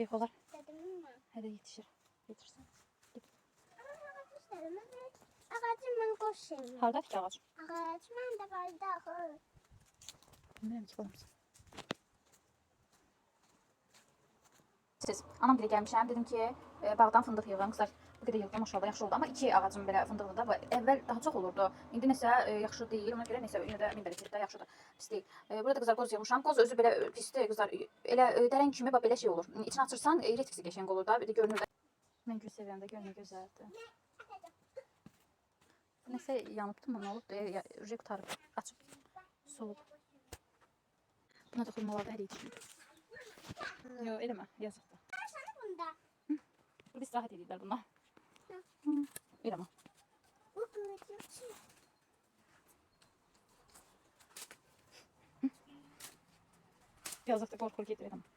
Keyif olar. Dedim mi? Hadi yetişir. Yetişsin. Ağacımın koşayım. Harda ki ağac? Ağac mən də vardı axı. Bilmirəm ki olamaz. Siz anam gilə gəlmişəm. Dedim ki bağdan fındıq yığım. Qızlar bu qədər yığdım maşallah yaxşı oldu. Amma 2 ağacım belə fındıqlı da. Bu əvvəl daha çox olurdu. İndi nəsə yaxşı deyil. Ona görə nəsə yenə də min bərəkət də yaxşıdır. Pis deyil. Burada qızlar qoz yığmışam. Qoz özü belə pisdir qızlar. Elə dərən kimi bax belə şey olur. İçini açırsan retiksi qəşəng olur da. Bir də görünür də. Mən gül sevirəm də, görünür gözəldir. Nəsə yanıbdı mı, nə olubdu? Uje qutarıb, açıb, soğub. Buna da xurmalarda hələ yetişmir. Yox, eləmə, yazıqdır. Səni bunda. Burada istirahət edirlər bunlar. Eləmə. Bu qılıcım. Yazıqdır, qorxur gedir eləmə.